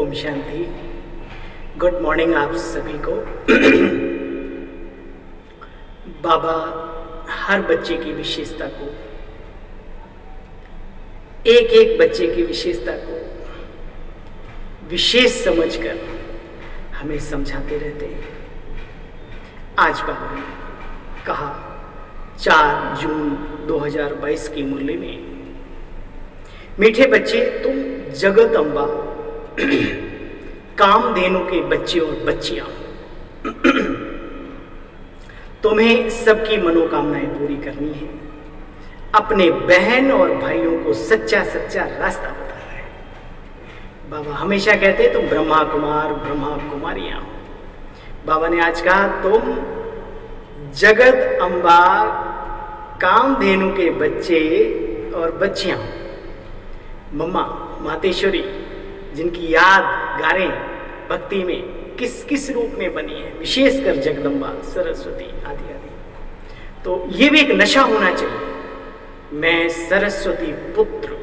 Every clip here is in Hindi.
ओम शांति। गुड मॉर्निंग आप सभी को। बाबा हर बच्चे की विशेषता को, एक एक बच्चे की विशेषता को विशेष समझकर हमें समझाते रहते हैं। आज बाबा ने कहा 4 जून 2022 की मुरली में, मीठे बच्चे तुम जगत अम्बा कामधेनु के बच्चे और बच्चियां, तुम्हें सबकी मनोकामनाएं पूरी करनी है। अपने बहन और भाइयों को सच्चा सच्चा रास्ता बताना है। बाबा हमेशा कहते तुम ब्रह्मा कुमार ब्रह्मा कुमारियां हो। बाबा ने आज कहा तुम जगत अम्बा कामधेनु के बच्चे और बच्चियां, मम्मा मातेश्वरी जिनकी याद गा रहे हैं भक्ति में, किस किस रूप में बनी है, विशेषकर जगदम्बा सरस्वती आदि आदि। तो ये भी एक नशा होना चाहिए। मैं सरस्वती पुत्र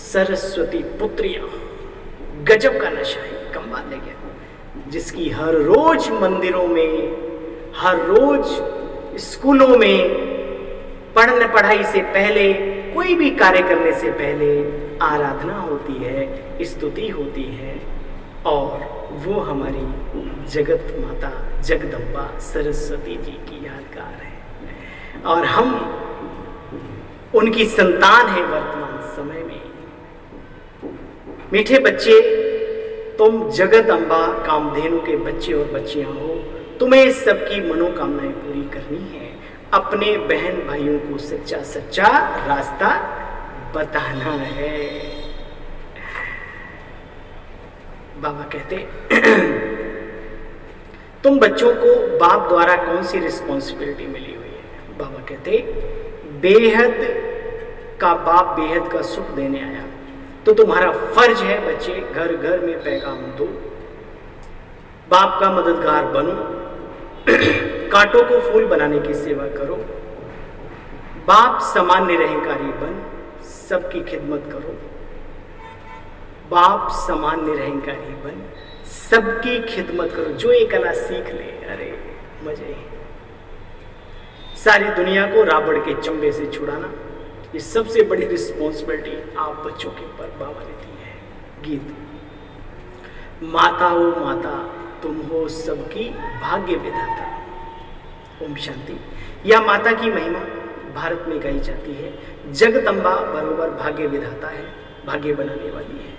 सरस्वती पुत्रियां, गजब का नशा है, कम बात है क्या? जिसकी हर रोज मंदिरों में, हर रोज स्कूलों में पढ़ाई से पहले, कोई भी कार्य करने से पहले आराधना होती है, स्तुति होती है, और वो हमारी जगत माता जगदम्बा सरस्वती जी की यादगार है और हम उनकी संतान है वर्तमान समय में। मीठे बच्चे तुम जगत अम्बा कामधेनु के बच्चे और बच्चियां हो, तुम्हें सबकी मनोकामनाएं पूरी करनी है। अपने बहन भाइयों को सच्चा सच्चा रास्ता बताना है। बाबा कहते तुम बच्चों को बाप द्वारा कौन सी रिस्पॉन्सिबिलिटी मिली हुई है? बाबा कहते बेहद का बाप बेहद का सुख देने आया, तो तुम्हारा फर्ज है बच्चे घर घर में पैगाम दो, बाप का मददगार बनो, कांटों को फूल बनाने की सेवा करो, बाप समान निरहंकारी बन सबकी खिदमत करो, बाप समान निरहंकारी बन सबकी खिदमत करो। जो ये कला सीख ले, अरे मजे। सारी दुनिया को रावण के चंबे से छुड़ाना, ये सबसे बड़ी रिस्पॉन्सिबिलिटी आप बच्चों के ऊपर बाबा ने दी है। गीत माता हो माता तुम हो सबकी भाग्य विधाता। ओम शांति। यह माता की महिमा भारत में गाई जाती है। जगदम्बा बरोबर भाग्य विधाता है, भाग्य बनाने वाली है।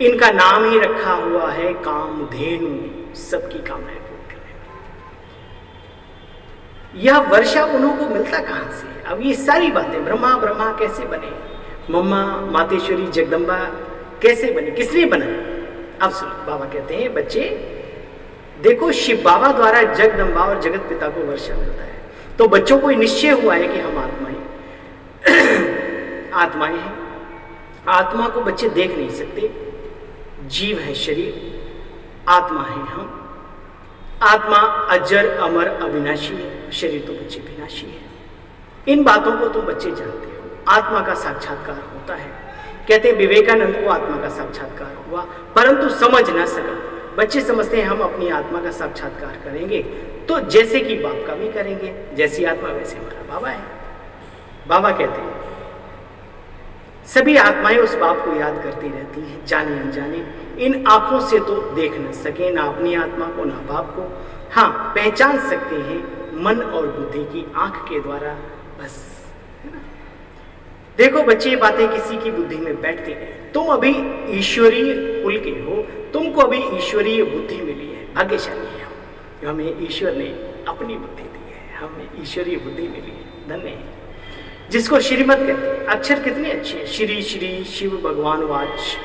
इनका नाम ही रखा हुआ है कामधेनु, सबकी कामनाएं पूरी करने वाली। यह वर्षा उन्हों को मिलता कहां से? अब ये सारी बातें, ब्रह्मा ब्रह्मा कैसे बने, मम्मा मातेश्वरी जगदम्बा कैसे बने, किसने बनाया? अब सुनो, बाबा कहते हैं बच्चे देखो, शिव बाबा द्वारा जगदम्बा और जगत पिता को वर्षा मिलता है, तो बच्चों को निश्चय हुआ है कि हम आत्माएं हैं। आत्मा को बच्चे देख नहीं सकते, जीव है शरीर, आत्मा है हम। आत्मा अजर अमर अविनाशी है, शरीर तो बच्चे विनाशी है। इन बातों को तुम बच्चे जानते हो। आत्मा का साक्षात्कार होता है। कहते विवेकानंद को आत्मा का साक्षात्कार हुआ, परंतु समझ ना सका। बच्चे समझते हैं हम अपनी आत्मा का साक्षात्कार करेंगे तो जैसे कि बाप का भी करेंगे, जैसी आत्मा वैसे हमारा बाबा है। बाबा कहते हैं सभी आत्माएं उस बाप को याद करती रहती हैं, जाने अनजाने। इन आंखों से तो देख न सके ना अपनी आत्मा को ना बाप को, हाँ पहचान सकते हैं मन और बुद्धि की आंख के द्वारा, बस, है ना। देखो बच्चे, ये बातें किसी की बुद्धि में बैठती नहीं। तुम अभी ईश्वरीय कुल के हो, तुमको अभी ईश्वरीय बुद्धि मिली है, भाग्यशाली है हम। हमें ईश्वर ने अपनी बुद्धि दी है, हमें ईश्वरीय बुद्धि मिली है, धन्य है। जिसको श्रीमत कहते हैं। अक्षर कितने अच्छे हैं, श्री श्री शिव भगवान वाच,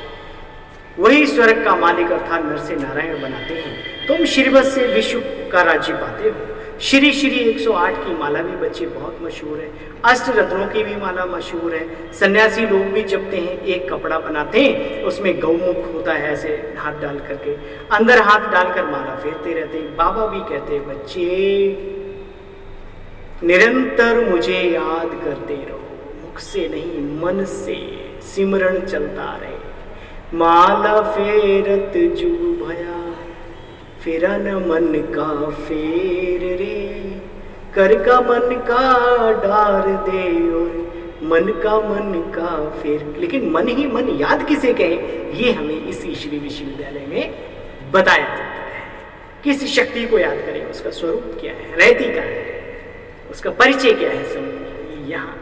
वही स्वर्ग का मालिक अर्थात नर से नारायण बनाते हैं। तुम श्रीमत से विश्व का राज्य पाते हो। श्री श्री 108 की माला भी बच्चे बहुत मशहूर है। अष्ट रत्नों की भी माला मशहूर है। सन्यासी लोग भी जपते हैं, एक कपड़ा बनाते हैं, उसमें गौमुख होता है, ऐसे हाथ डाल करके अंदर हाथ डालकर माला फेरते रहते हैं। बाबा भी कहते हैं बच्चे निरंतर मुझे याद करते रहो, मुख से नहीं मन से सिमरण चलता रहे। माला फेरत जू भया, फेरा न मन का फेर रे, कर का मन का डार दे और मन का फेर। लेकिन मन ही मन याद किसे कहे, ये हमें इस ईश्वरीय विश्वविद्यालय में बताया जाता है। किस शक्ति को याद करें, उसका स्वरूप क्या है, रहती क्या है, उसका परिचय क्या है, सब यहाँ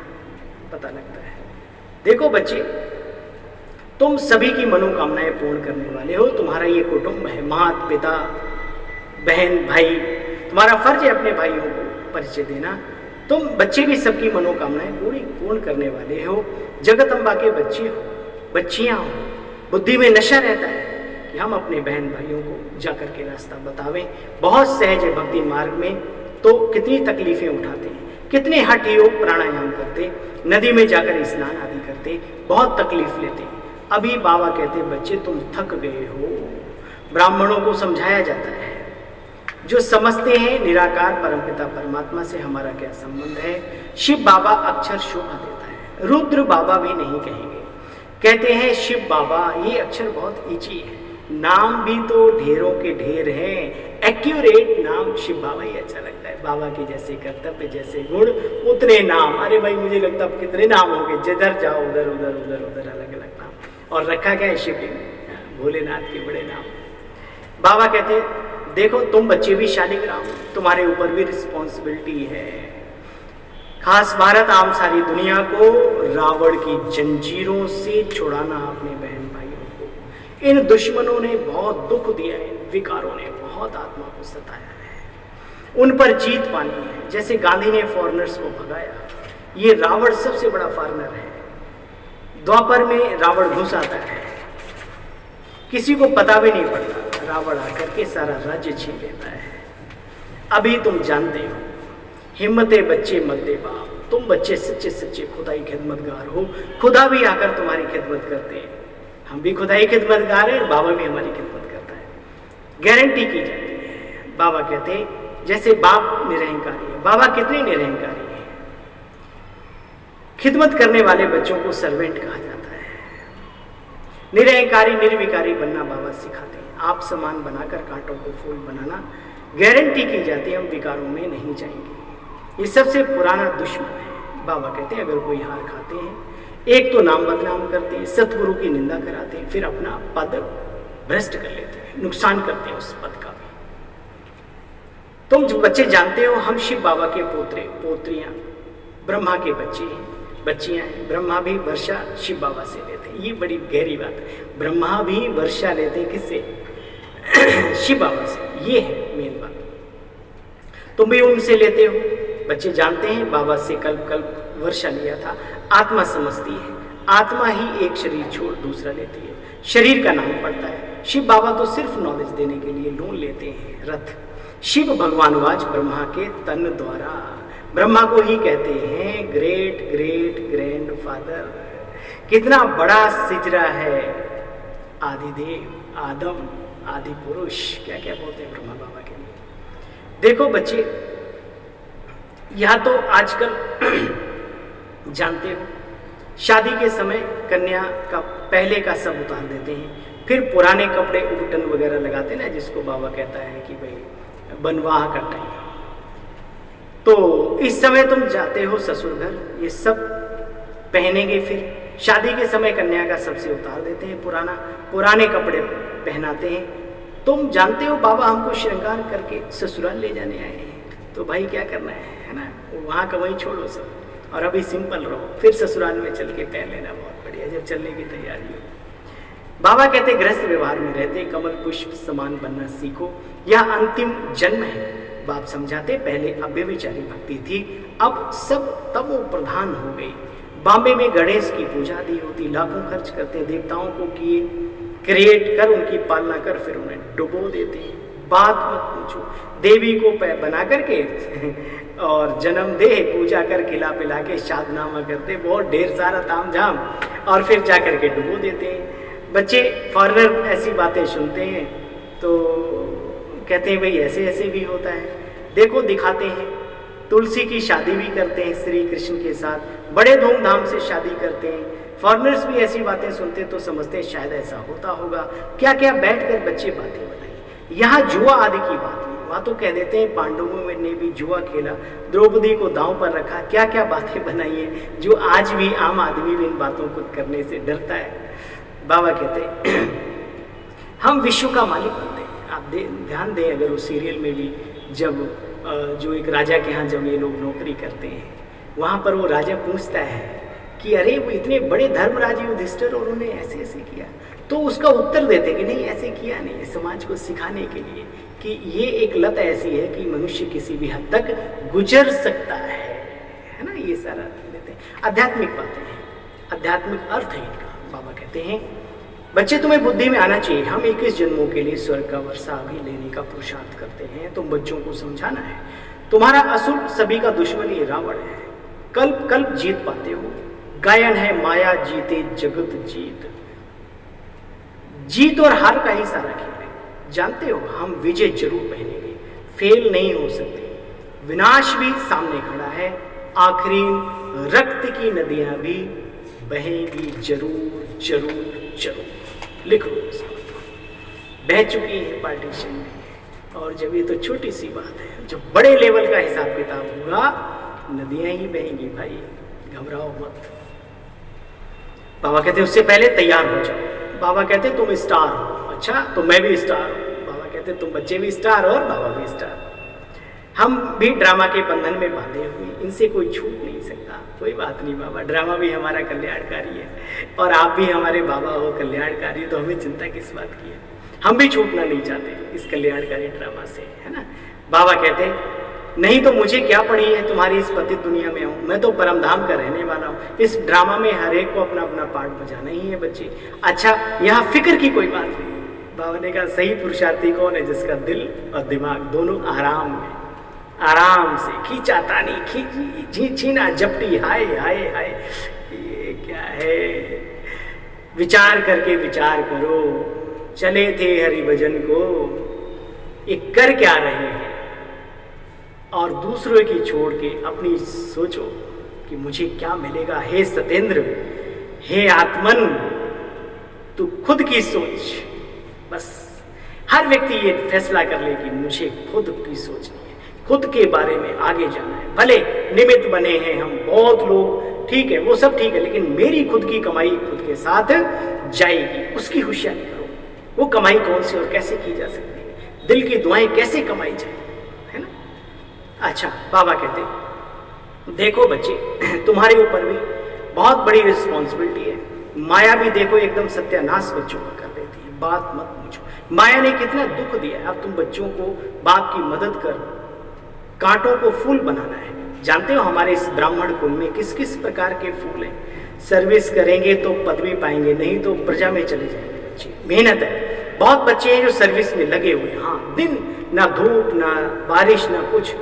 पता लगता है। देखो बच्चे, तुम सभी की मनोकामनाएं पूर्ण करने वाले हो। तुम्हारा ये कुटुंब है, माता पिता बहन भाई, तुम्हारा फर्ज है अपने भाइयों को परिचय देना। तुम बच्चे भी सबकी मनोकामनाएं पूर्ण करने वाले हो। जगत अम्बा के बच्चे हो, बच्चियां हो। बुद्धि में नशा रहता है कि हम अपने बहन भाइयों को जाकर के रास्ता बतावें। बहुत सहज है भक्ति मार्ग में, तो कितनी तकलीफें उठाते हैं, कितने हठ योग प्राणायाम करते, नदी में जाकर स्नान आदि करते, बहुत तकलीफ लेते हैं। अभी बाबा कहते बच्चे तुम थक गए हो। ब्राह्मणों को समझाया जाता है, जो समझते हैं निराकार परमपिता परमात्मा से हमारा क्या संबंध है। शिव बाबा अक्षर शोभा देता है, रुद्र बाबा भी नहीं कहेंगे। कहते हैं शिव बाबा, ये अक्षर बहुत ऊंची है, नाम भी तो ढेरों के ढेर हैं, एक्यूरेट नाम शिव बाबा ही अच्छा लगता है। बाबा के जैसे कर्तव्य, जैसे गुण, उतने नाम। अरे भाई मुझे लगता है कितने नाम होंगे, जिधर जाओ उधर उधर उधर उधर अलग अलग नाम। और रखा क्या है शिवलिंग, भोलेनाथ के बड़े नाम। बाबा कहते देखो तुम बच्चे भी शालिग्राम, तुम्हारे ऊपर भी रिस्पॉन्सिबिलिटी है। खास भारत आम सारी दुनिया को रावण की जंजीरों से छुड़ाना अपने बहन भाइयों को। इन दुश्मनों ने बहुत दुख दिया है, इन विकारों ने बहुत आत्मा को सताया है, उन पर जीत पानी है। जैसे गांधी ने फॉरेनर्स को भगाया, ये रावण सबसे बड़ा फॉरेनर है। द्वापर में रावण घुस आता है, किसी को पता भी नहीं पड़ता, रावण आकर के सारा राज्य छीन लेता है। अभी तुम जानते हो, हिम्मते बच्चे मत दे बाप, तुम बच्चे सच्चे सच्चे खुदाई खिदमतगार हो। खुदा भी आकर तुम्हारी खिदमत करते हैं, हम भी खुदाई खिदमतगार हैं, बाबा भी हमारी खिदमत करता है, गारंटी की जाती है। बाबा कहते हैं जैसे बाप निरहंकारी है, बाबा कितने निरहंकारी है। खिदमत करने वाले बच्चों को सर्वेंट कहा जाता है। निरहंकारी निर्विकारी बनना बाबा सिखाते हैं। आप समान बनाकर कांटों को फूल बनाना, गारंटी की जाती है हम विकारों में नहीं जाएंगे। ये सबसे पुराना दुश्मन है। बाबा कहते हैं अगर कोई हार खाते हैं, एक तो नाम बदनाम करते हैं, सतगुरु की निंदा कराते हैं, फिर अपना पद भ्रष्ट कर लेते हैं, नुकसान करते हैं उस पद का भी। तुम जो बच्चे जानते हो, हम शिव बाबा के पोतरे पोत्रियां, ब्रह्मा के बच्चे हैं, बच्चियां हैं। ब्रह्मा भी वर्षा शिव बाबा से लेते हैं, ये बड़ी गहरी बात है। ब्रह्मा भी वर्षा लेते हैं किससे? शिव बाबा से। ये है मेन बात। तुम भी उनसे लेते हो। बच्चे जानते हैं बाबा से कल्प कल्प वर्षा लिया था। आत्मा समझती है, आत्मा ही एक शरीर छोड़ दूसरा लेती है, शरीर का नाम पड़ता है। शिव बाबा तो सिर्फ नॉलेज देने के लिए लोन लेते हैं रथ। शिव भगवान वाज ब्रह्मा के तन द्वारा, ब्रह्मा को ही कहते हैं ग्रेट ग्रेट ग्रैंड फादर। कितना बड़ा सिजरा है, आदिदेव, आदम, आदि पुरुष, क्या क्या बोलते हैं ब्रह्मा बाबा के लिए। देखो बच्चे, यह तो आजकल जानते हो, शादी के समय कन्या का पहले का सब उतार देते हैं, फिर पुराने कपड़े उबटन वगैरह लगाते हैं ना, जिसको बाबा कहता है कि भाई बनवाह का टाइम। तो इस समय तुम जाते हो ससुर घर, ये सब पहनेंगे। फिर शादी के समय कन्या का सबसे उतार देते हैं, पुराने कपड़े पहनाते हैं। तुम जानते हो बाबा हमको श्रृंगार करके ससुराल ले जाने आए हैं, तो भाई क्या करना है ना, वहाँ का वहीं छोड़ो सब, और अभी सिंपल रहो, फिर ससुराल में चल के पहन लेना, बहुत बढ़िया, जब चलने की तैयारी हो। बाबा कहते गृहस्थ व्यवहार में रहते कमल पुष्प समान बनना सीखो, यह अंतिम जन्म है। बाप समझाते पहले अव्यभिचारी भक्ति थी, अब सब तमो प्रधान हो गई। बॉम्बे में गणेश की पूजा आदि होती, लाखों खर्च करते, देवताओं को किए क्रिएट कर, उनकी पालना कर, फिर उन्हें डुबो देते हैं। बात मत पूछो, देवी को बना करके और जन्म दे, पूजा कर, खिला पिला के शादनामा करते, बहुत ढेर सारा तामझाम, और फिर जा करके डुबो देते हैं। बच्चे फॉरेनर ऐसी बातें सुनते हैं तो कहते हैं भाई ऐसे ऐसे भी होता है। देखो दिखाते हैं, तुलसी की शादी भी करते हैं श्री कृष्ण के साथ, बड़े धूमधाम से शादी करते हैं। फॉरेनर्स भी ऐसी बातें सुनते तो समझते शायद ऐसा होता होगा। क्या क्या बैठकर बच्चे बातें बनाए। यहाँ जुआ आदि की बात नहीं, वहाँ तो कह देते हैं पांडवों ने भी जुआ खेला, द्रौपदी को दांव पर रखा। क्या क्या बातें बनाई है जो आज भी आम आदमी भी इन बातों को करने से डरता है। बाबा कहते हैं हम विश्व का मालिक बनते हैं। आप ध्यान दें, अगर उस सीरियल में भी जब जो एक राजा के यहाँ जब ये लोग नौकरी करते हैं, वहाँ पर वो राजा पूछता है कि अरे वो इतने बड़े धर्मराज युधिष्ठिर और उन्होंने ऐसे ऐसे किया, तो उसका उत्तर देते कि नहीं ऐसे किया नहीं, समाज को सिखाने के लिए कि ये एक लत ऐसी है कि मनुष्य किसी भी हद तक गुजर सकता है ना। ये सारा देते हैं। आध्यात्मिक बातें हैं, आध्यात्मिक अर्थ है इनका। बाबा कहते हैं बच्चे तुम्हें बुद्धि में आना चाहिए, हम 21 जन्मों के लिए स्वर्ग का वर्षा अभी लेने का पुरुषार्थ करते हैं। तुम बच्चों को समझाना है तुम्हारा असुर सभी का दुश्मन ये रावण है, कल्प कल्प जीत पाते हो। गायन है माया जीते जगत जीत, जीत और हार का ही सारा खेल है। जानते हो हम विजय जरूर पहनेंगे, फेल नहीं हो सकते। विनाश भी सामने खड़ा है, आखिरी रक्त की नदियां भी बहेंगी जरूर जरूर जरूर। लिख लो, बह चुकी है पार्टीशन में। और जब ये तो छोटी सी बात है, जो बड़े लेवल का हिसाब किताब होगा नदियां ही बहेंगी भाई, घबराओ मत। बाबा कहते उससे पहले तैयार हो जाओ। बाबा कहते तुम स्टार हो, अच्छा तो मैं भी स्टार हूं। बाबा कहते तुम बच्चे भी स्टार हो और बाबा भी स्टार। हम भी ड्रामा के बंधन में बांधे हुए, इनसे कोई छूट नहीं सकता। कोई बात नहीं बाबा, ड्रामा भी हमारा कल्याणकारी है और आप भी हमारे बाबा हो कल्याणकारी, तो हमें चिंता किस बात की है। हम भी छूटना नहीं चाहते इस कल्याणकारी ड्रामा से, है ना। बाबा कहते नहीं तो मुझे क्या पड़ी है तुम्हारी इस पतित दुनिया में हूँ, मैं तो परमधाम का रहने वाला हूँ। इस ड्रामा में हर एक को अपना अपना पार्ट बजाना ही है बच्चे। अच्छा यहाँ फिक्र की कोई बात नहीं। बाबा ने कहा सही पुरुषार्थी कौन है, जिसका दिल और दिमाग दोनों आराम में, आराम से खींचा तानी खींची छीना झपटी, हाय हाय हाय ये क्या है। विचार करके विचार करो, चले थे हरि भजन को, ये कर क्या रहे हैं, और दूसरों की छोड़ के अपनी सोचो कि मुझे क्या मिलेगा। हे सतेंद्र, हे आत्मन, तू खुद की सोच। बस हर व्यक्ति ये फैसला कर ले कि मुझे खुद की सोचनी है, खुद के बारे में आगे जाना है। भले निमित्त बने हैं हम बहुत लोग, ठीक है वो सब ठीक है, लेकिन मेरी खुद की कमाई खुद के साथ जाएगी, उसकी होशियारी करो। वो कमाई कौन सी और कैसे की जा सकती है, दिल की दुआएं कैसे कमाई जाए, है ना। अच्छा बाबा कहते देखो बच्चे तुम्हारे ऊपर भी बहुत बड़ी रिस्पॉन्सिबिलिटी है। माया भी देखो एकदम सत्यानाश बच्चों का कर देती है, बात मत पूछो। माया ने कितना दुख दिया है। अब तुम बच्चों को बाप की मदद कर कांटों को फूल बनाना है। जानते हो हमारे इस ब्राह्मण कुल में किस किस प्रकार के फूल हैं। सर्विस करेंगे तो पदवी पाएंगे, नहीं तो प्रजा में चले जाएंगे बच्चे। मेहनत है, बहुत बच्चे हैं जो सर्विस में लगे हुए हैं। हाँ दिन ना धूप ना बारिश ना कुछ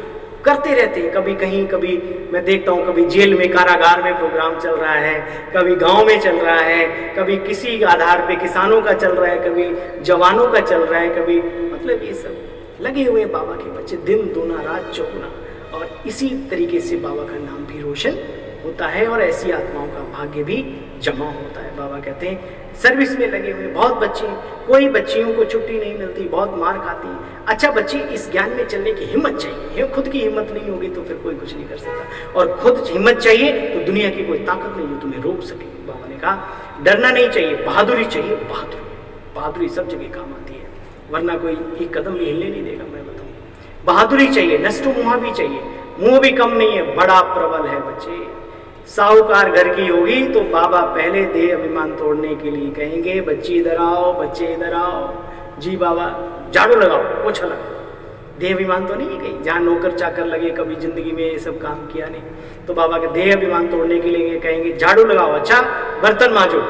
करते रहते हैं। कभी कहीं, कभी मैं देखता हूँ कभी जेल में कारागार में प्रोग्राम चल रहा है, कभी गांव में चल रहा है, कभी किसी आधार पे किसानों का चल रहा है, कभी जवानों का चल रहा है, कभी मतलब ये सब लगे हुए बाबा के बच्चे दिन दूना रात चौगुना। और इसी तरीके से बाबा का नाम भी रोशन होता है और ऐसी आत्माओं का भाग्य भी जमा होता है। बाबा कहते हैं सर्विस में लगे हुए बहुत बच्चे, कोई बच्चियों को छुट्टी नहीं मिलती, बहुत मार खाती है। अच्छा बच्चे इस ज्ञान में चलने की हिम्मत चाहिए। खुद की हिम्मत नहीं होगी तो फिर कोई कुछ नहीं कर सकता, और खुद हिम्मत चाहिए तो दुनिया की कोई ताकत नहीं जो तुम्हें रोक सके। बाबा ने कहा डरना नहीं चाहिए, बहादुरी चाहिए। बहादुरी सब जगह काम आती है, वरना कोई एक कदम भी हिलने नहीं देगा। मैं बताऊं बहादुरी चाहिए, नष्टो मुँह भी चाहिए। मुंह भी कम नहीं है, बड़ा प्रबल है बच्चे। साहूकार घर की होगी तो बाबा पहले देह अभिमान तोड़ने के लिए कहेंगे बच्चे इधर आओ, बच्चे इधर आओ। जी बाबा झाड़ू लगाओ, पोछा लगाओ। देह अभिमान तो नहीं है कहीं जहाँ नौकर चाकर लगे, कभी जिंदगी में ये सब काम किया नहीं, तो बाबा के देह अभिमान तोड़ने के लिए कहेंगे झाड़ू लगाओ। अच्छा बर्तन मांजो,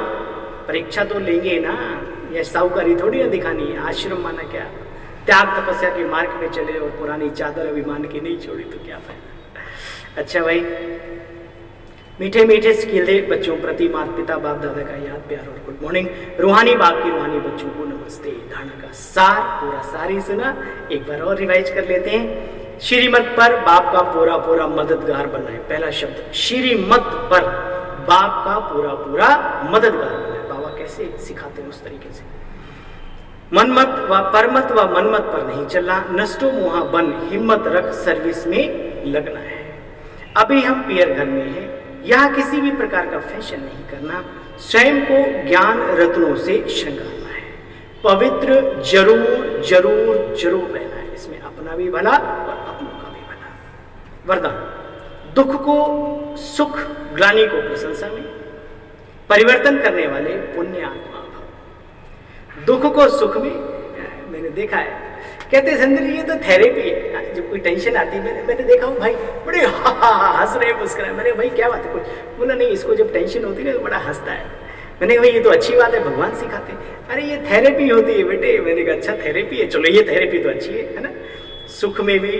परीक्षा तो लेंगे ना, यह साहूकारी थोड़ी ना दिखानी है। आश्रम माना क्या, त्याग तपस्या के मार्ग में चले और पुरानी चादर अभिमान की नहीं छोड़ी तो क्या फायदा। अच्छा भाई मीठे मीठे सीखे बच्चों प्रति माता पिता बाप दादा का याद प्यार और गुड मॉर्निंग। रूहानी बाप की रूहानी बच्चों को नमस्ते। धारणा का सार पूरा सारी सुना, एक बार और रिवाइज कर लेते हैं। श्रीमत पर बाप का पूरा पूरा मददगार बनना है। पहला शब्द श्रीमत पर बाप का पूरा पूरा मददगार बने। बाबा कैसे सिखाते हैं उस तरीके से। मनमत व परमत व मनमत पर नहीं चलना, नष्टो मोहा बन, हिम्मत रख सर्विस में लगना है। अभी हम पियर घर में हैं, यहाँ किसी भी प्रकार का फैशन नहीं करना, स्वयं को ज्ञान रत्नों से श्रृंगारना है, पवित्र जरूर जरूर जरूर रहना है, इसमें अपना भी भला और अपनों का भी भला। वरदान, दुख को सुख, ग्लानि को प्रशंसा में परिवर्तन करने वाले पुण्य आत्मा भव। दुख को सुख में, मैंने देखा है, कहते संदर ये तो थेरेपी है। जब कोई टेंशन आती है, मैंने देखा हूँ भाई बड़े हंस रहे मुस्कुराए। मैंने भाई क्या बात है, कुछ बोला नहीं, इसको जब टेंशन होती है तो बड़ा हंसता है। मैंने कहा भाई ये तो अच्छी बात है, भगवान सिखाते हैं। अरे ये थेरेपी होती है बेटे। मैंने कहा अच्छा थेरेपी है, चलो ये थेरेपी तो अच्छी है ना। सुख में भी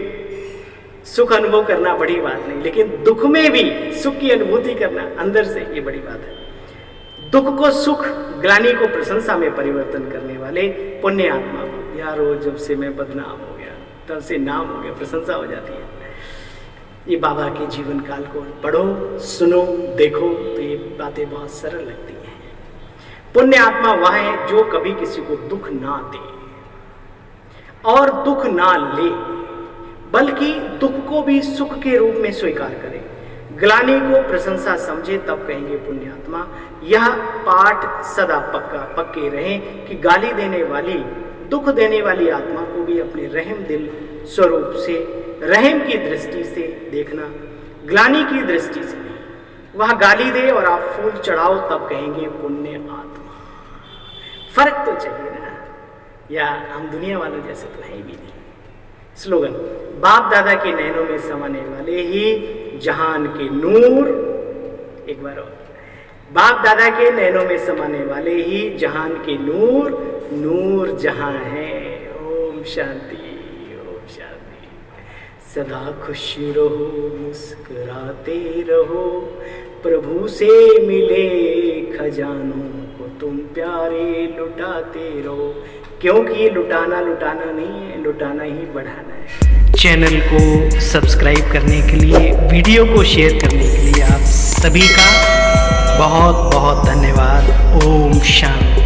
सुख अनुभव करना बड़ी बात नहीं, लेकिन दुख में भी सुख की अनुभूति करना अंदर से, ये बड़ी बात है। दुख को सुख, ग्लानि को प्रशंसा में परिवर्तन करने वाले पुण्य आत्मा। यारो जब से मैं बदनाम हो गया तब से नाम हो गया, प्रशंसा हो जाती है। ये बाबा के जीवन काल को पढ़ो, सुनो, देखो तो ये बातें बहुत सरल लगती हैं। पुण्य आत्मा वह है जो कभी किसी को दुख ना दे और दुख ना ले, बल्कि दुख को भी सुख के रूप में स्वीकार करे, ग्लानि को प्रशंसा समझे, तब कहेंगे पुण्यात्मा। यह पाठ सदा पक्के रहें कि गाली देने वाली, दुख देने वाली आत्मा को भी अपने रहम दिल स्वरूप से, रहम की दृष्टि से देखना, ग्लानि की दृष्टि से नहीं। वह गाली दे और आप फूल चढ़ाओ, तब कहेंगे पुण्य आत्मा। फर्क तो चाहिए ना, या हम दुनिया वालों जैसे तो है भी नहीं। स्लोगन, बाप दादा के नैनों में समाने वाले ही जहान के नूर। एक बार और, बाप दादा के नैनों में समाने वाले ही जहान के नूर, नूर जहां है। ओम शांति, ओम शांति। सदा खुश रहो, मुस्कुराते रहो, प्रभु से मिले खजानों को तुम प्यारे लुटाते रहो, क्योंकि लुटाना नहीं है, लुटाना ही बढ़ाना है। चैनल को सब्सक्राइब करने के लिए, वीडियो को शेयर करने के लिए आप सभी का बहुत बहुत धन्यवाद। ओम शांति।